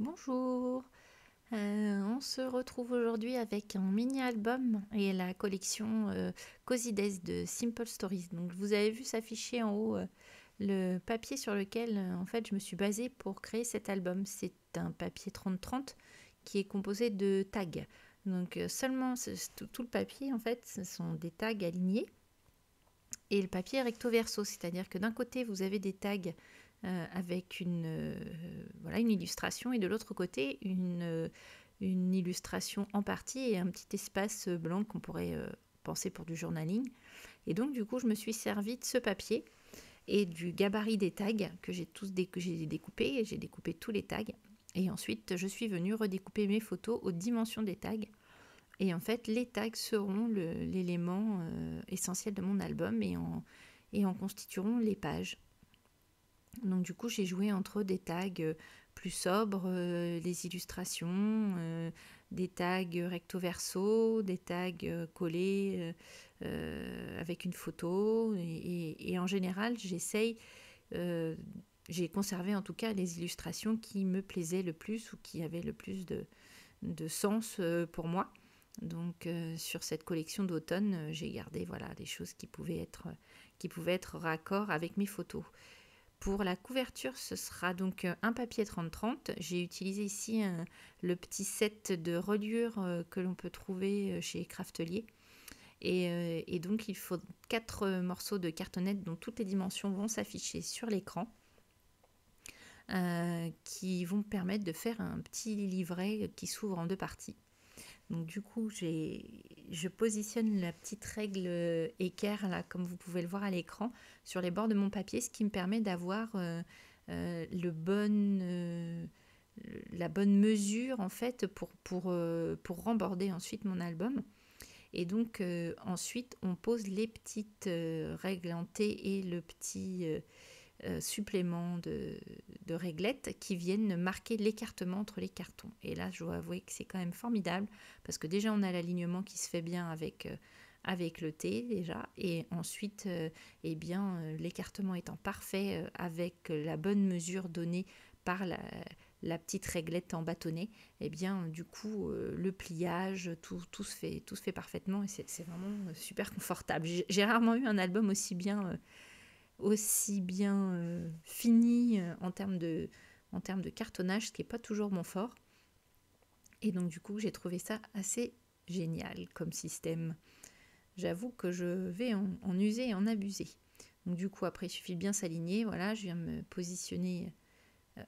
Bonjour, on se retrouve aujourd'hui avec un mini-album et la collection Cozy Days de Simple Stories. Donc vous avez vu s'afficher en haut le papier sur lequel en fait je me suis basée pour créer cet album. C'est un papier 30-30 qui est composé de tags. Donc seulement tout le papier en fait ce sont des tags alignés et le papier est recto verso, c'est-à-dire que d'un côté vous avez des tags avec voilà, une illustration et de l'autre côté une illustration en partie et un petit espace blanc qu'on pourrait penser pour du journaling. Et donc du coup je me suis servi de ce papier et du gabarit des tags que j'ai découpés, et j'ai découpé tous les tags. Et ensuite je suis venue redécouper mes photos aux dimensions des tags. Et en fait, les tags seront l'élément essentiel de mon album et en constitueront les pages. Donc du coup, j'ai joué entre des tags plus sobres, des illustrations, des tags recto verso, des tags collés avec une photo. Et en général, j'ai conservé en tout cas les illustrations qui me plaisaient le plus ou qui avaient le plus de sens pour moi. Donc sur cette collection d'automne, j'ai gardé voilà, des choses qui pouvaient être raccord avec mes photos. Pour la couverture, ce sera donc un papier 30-30. J'ai utilisé ici le petit set de reliures que l'on peut trouver chez Craftelier. Et donc il faut 4 morceaux de cartonnette dont toutes les dimensions vont s'afficher sur l'écran. Qui vont permettre de faire un petit livret qui s'ouvre en 2 parties. Donc du coup, je positionne la petite règle équerre, là, comme vous pouvez le voir à l'écran, sur les bords de mon papier, ce qui me permet d'avoir la bonne mesure en fait pour remborder ensuite mon album. Et donc ensuite, on pose les petites règles en T et le petit supplément de réglettes qui viennent marquer l'écartement entre les cartons. Et là, je dois avouer que c'est quand même formidable parce que déjà, on a l'alignement qui se fait bien avec le T déjà. Et ensuite, l'écartement étant parfait avec la bonne mesure donnée par la petite réglette en bâtonnet, et bien du coup le pliage, tout se fait parfaitement et c'est vraiment super confortable. J'ai rarement eu un album aussi bien fini en termes de cartonnage, ce qui n'est pas toujours mon fort. Et donc du coup, j'ai trouvé ça assez génial comme système. J'avoue que je vais en user et en abuser. Donc du coup, après, il suffit de bien s'aligner. Voilà, je viens me positionner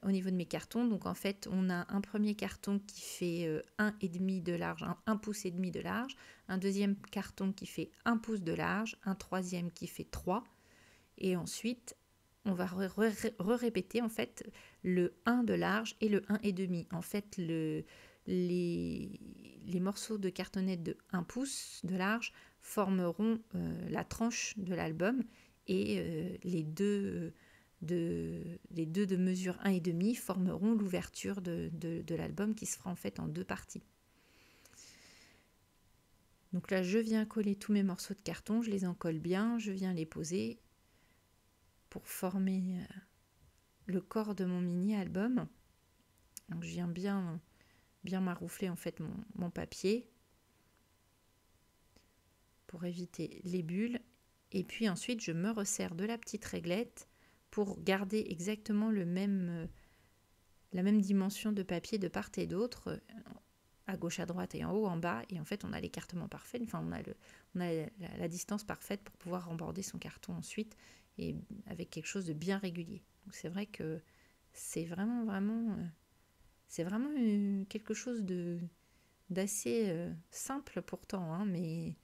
au niveau de mes cartons. Donc en fait, on a un premier carton qui fait 1,5 de large, 1 pouce et demi de large, un deuxième carton qui fait 1 pouce de large, un troisième qui fait 3. Et ensuite, on va répéter en fait le 1 de large et le 1,5. En fait, les morceaux de cartonnette de 1 pouce de large formeront la tranche de l'album et les deux de mesure 1,5 formeront l'ouverture de l'album qui se fera en fait en 2 parties. Donc là, je viens coller tous mes morceaux de carton, je les encolle bien, je viens les poser pour former le corps de mon mini-album. Donc je viens bien maroufler en fait mon papier pour éviter les bulles. Et puis ensuite, je me resserre de la petite réglette pour garder exactement la même dimension de papier de part et d'autre, à gauche, à droite et en haut, en bas. Et en fait, on a l'écartement parfait. Enfin, on a la distance parfaite pour pouvoir remborder son carton ensuite et avec quelque chose de bien régulier. Donc c'est vrai que c'est vraiment quelque chose d'assez simple pourtant, hein, mais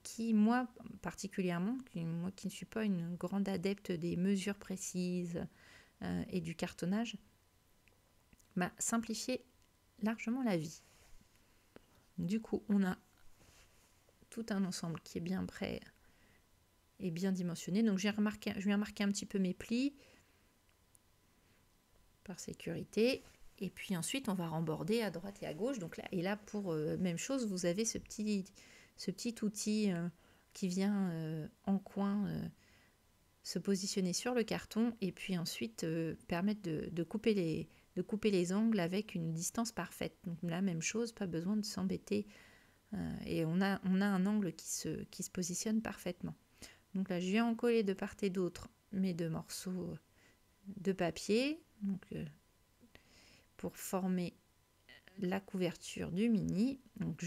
qui, moi particulièrement, moi qui ne suis pas une grande adepte des mesures précises et du cartonnage, m'a simplifié largement la vie. Du coup, on a tout un ensemble qui est bien prêt et bien dimensionné. Donc je viens marquer un petit peu mes plis par sécurité. Et puis ensuite, on va remborder à droite et à gauche. Donc là, pour même chose, vous avez ce petit outil qui vient en coin se positionner sur le carton et puis ensuite permettre de couper couper les angles avec une distance parfaite. Donc la même chose, pas besoin de s'embêter. Et on a un angle qui se positionne parfaitement. Donc là, je viens en coller de part et d'autre mes 2 morceaux de papier donc, pour former la couverture du mini. Donc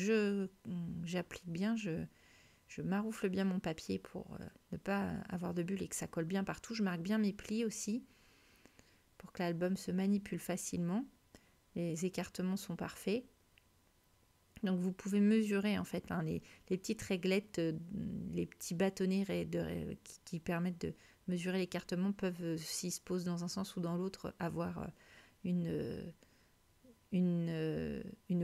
j'applique bien, je maroufle bien mon papier pour ne pas avoir de bulles et que ça colle bien partout. Je marque bien mes plis aussi pour que l'album se manipule facilement. Les écartements sont parfaits. Donc vous pouvez mesurer en fait les petites réglettes, les petits bâtonnets qui permettent de mesurer l'écartement peuvent, s'ils se posent dans un sens ou dans l'autre, avoir une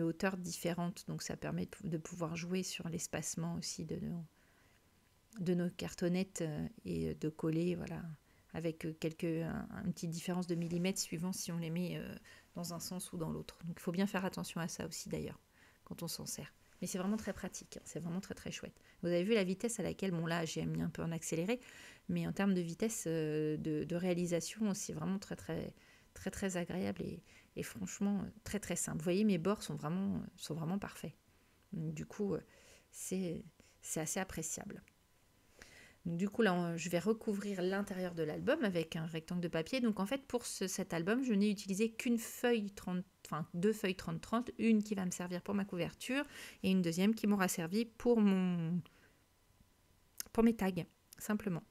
hauteur différente. Donc ça permet de pouvoir jouer sur l'espacement aussi de nos cartonnettes et de coller voilà, avec une petite différence de millimètres suivant si on les met dans un sens ou dans l'autre. Donc il faut bien faire attention à ça aussi d'ailleurs quand on s'en sert. Mais c'est vraiment très pratique, c'est vraiment très très chouette. Vous avez vu la vitesse à laquelle, bon là j'ai mis un peu en accéléré, mais en termes de vitesse de réalisation, c'est vraiment très très très très agréable et franchement très très simple. Vous voyez, mes bords sont vraiment parfaits. Donc, du coup, c'est assez appréciable. Donc, du coup, là, je vais recouvrir l'intérieur de l'album avec un rectangle de papier. Donc, en fait, pour cet album, je n'ai utilisé qu'une feuille 30, enfin 2 feuilles 30-30, une qui va me servir pour ma couverture et une deuxième qui m'aura servi pour mes tags, simplement.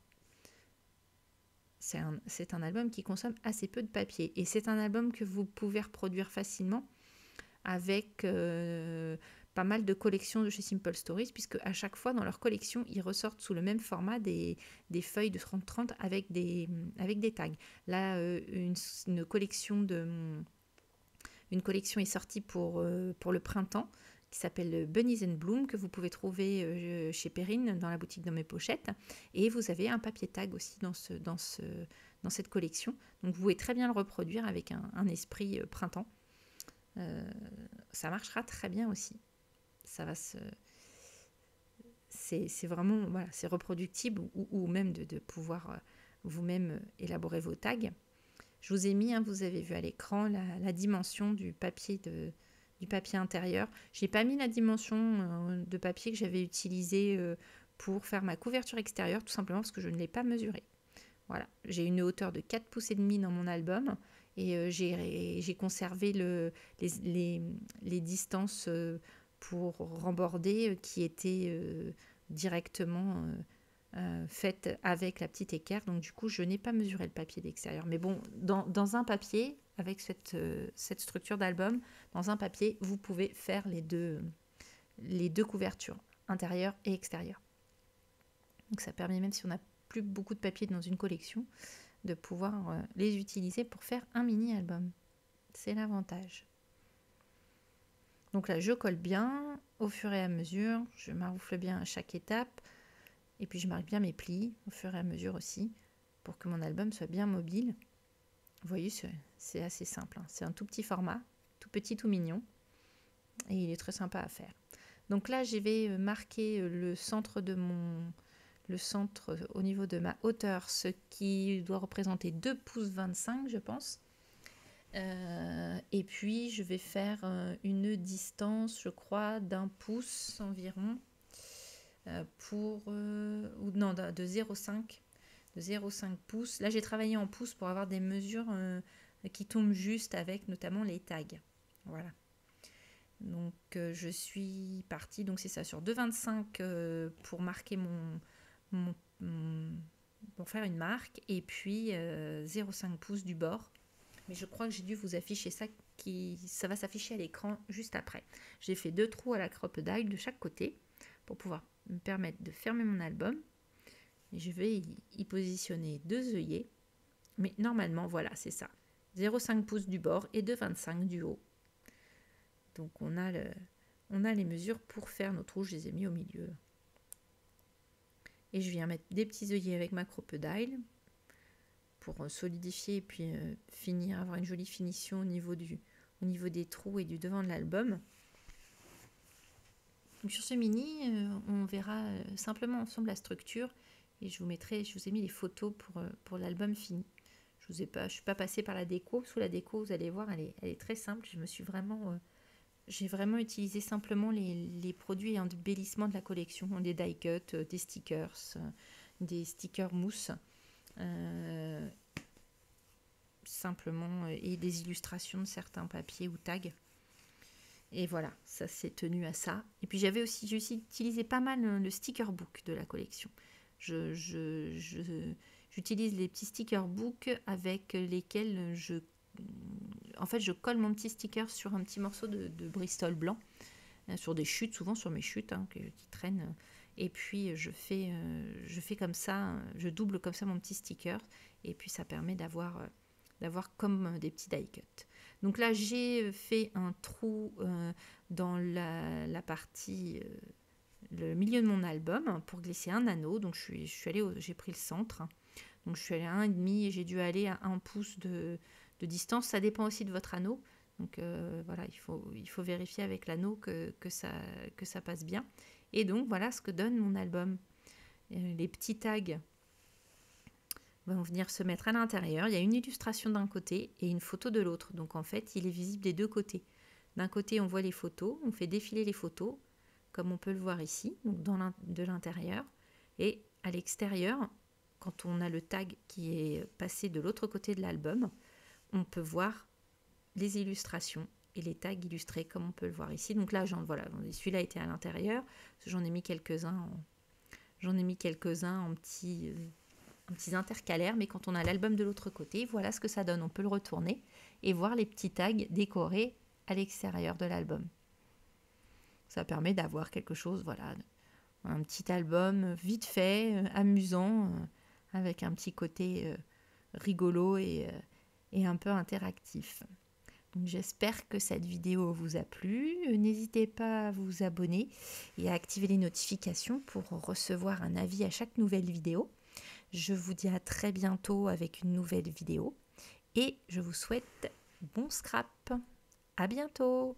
C'est un album qui consomme assez peu de papier et c'est un album que vous pouvez reproduire facilement avec pas mal de collections de chez Simple Stories, puisque à chaque fois dans leur collection, ils ressortent sous le même format des feuilles de 30-30 avec des tags. Là, une collection est sortie pour le printemps, qui s'appelle Bunnies and Bloom, que vous pouvez trouver chez Perrine dans la boutique dans mes pochettes. Et vous avez un papier tag aussi dans cette collection. Donc vous pouvez très bien le reproduire avec un esprit printemps. Ça marchera très bien aussi. Ça va c'est vraiment voilà, c'est reproductible ou même de pouvoir vous-même élaborer vos tags. Je vous ai mis, vous avez vu à l'écran la dimension du papier intérieur. Je n'ai pas mis la dimension de papier que j'avais utilisée pour faire ma couverture extérieure, tout simplement parce que je ne l'ai pas mesurée. Voilà, j'ai une hauteur de 4,5 pouces dans mon album et j'ai conservé les distances pour remborder qui étaient directement faites avec la petite équerre. Donc du coup, je n'ai pas mesuré le papier d'extérieur. Mais bon, dans un papier, avec cette structure d'album, dans un papier, vous pouvez faire les deux couvertures, intérieure et extérieure. Donc ça permet, même si on n'a plus beaucoup de papier dans une collection, de pouvoir les utiliser pour faire un mini-album. C'est l'avantage. Donc là, je colle bien au fur et à mesure. Je maroufle bien à chaque étape. Et puis, je marque bien mes plis au fur et à mesure aussi pour que mon album soit bien mobile. Vous voyez, c'est assez simple. C'est un tout petit format, tout petit, tout mignon. Et il est très sympa à faire. Donc là, je vais marquer le centre au niveau de ma hauteur, ce qui doit représenter 2,25 pouces, je pense. Et puis je vais faire une distance, je crois, d'1 pouce environ de 0,5 pouces. Là, j'ai travaillé en pouces pour avoir des mesures qui tombent juste avec notamment les tags. Voilà. Donc je suis partie, donc c'est ça, sur 2,25 pour marquer pour faire une marque, et puis 0,5 pouces du bord. Mais je crois que j'ai dû vous afficher ça, ça va s'afficher à l'écran juste après. J'ai fait 2 trous à la crocodile de chaque côté pour pouvoir me permettre de fermer mon album. Et je vais y positionner 2 œillets. Mais normalement, voilà, c'est ça. 0,5 pouces du bord et 2,25 du haut. Donc on a les mesures pour faire nos trous. Je les ai mis au milieu. Et je viens mettre des petits œillets avec ma crocodile pour solidifier et puis avoir une jolie finition au niveau des trous et du devant de l'album. Donc sur ce mini, on verra simplement ensemble la structure et je vous ai mis les photos pour l'album fini. je suis pas passée par la déco. Sous la déco, vous allez voir, elle est très simple. J'ai vraiment utilisé simplement les produits et embellissements de la collection, des die cuts, des stickers mousse, euh, simplement, et des illustrations de certains papiers ou tags. Et voilà, ça s'est tenu à ça. Et puis j'ai aussi utilisé pas mal le sticker book de la collection. J'utilise les petits sticker book avec lesquels en fait, je colle mon petit sticker sur un petit morceau de Bristol blanc, sur des chutes, souvent sur mes chutes qui traînent. Et puis je fais comme ça, je double comme ça mon petit sticker. Et puis ça permet d'avoir comme des petits die cuts. Donc là, j'ai fait un trou dans la partie, le milieu de mon album pour glisser un anneau. Donc j'ai pris le centre. Donc je suis allée à 1,5 et j'ai dû aller à 1 pouce de distance. Ça dépend aussi de votre anneau. Donc voilà, il faut vérifier avec l'anneau que ça passe bien. Et donc voilà ce que donne mon album. Les petits tags vont venir se mettre à l'intérieur. Il y a une illustration d'un côté et une photo de l'autre. Donc en fait, il est visible des deux côtés. D'un côté, on voit les photos, on fait défiler les photos, comme on peut le voir ici, donc de l'intérieur. Et à l'extérieur, quand on a le tag qui est passé de l'autre côté de l'album, on peut voir les illustrations et les tags illustrés, comme on peut le voir ici. Donc là, voilà, celui-là était à l'intérieur. J'en ai mis quelques-uns en petits intercalaires, mais quand on a l'album de l'autre côté, voilà ce que ça donne. On peut le retourner et voir les petits tags décorés à l'extérieur de l'album. Ça permet d'avoir quelque chose, voilà, un petit album vite fait, amusant, avec un petit côté rigolo et un peu interactif. Donc, j'espère que cette vidéo vous a plu. N'hésitez pas à vous abonner et à activer les notifications pour recevoir un avis à chaque nouvelle vidéo. Je vous dis à très bientôt avec une nouvelle vidéo et je vous souhaite bon scrap. À bientôt!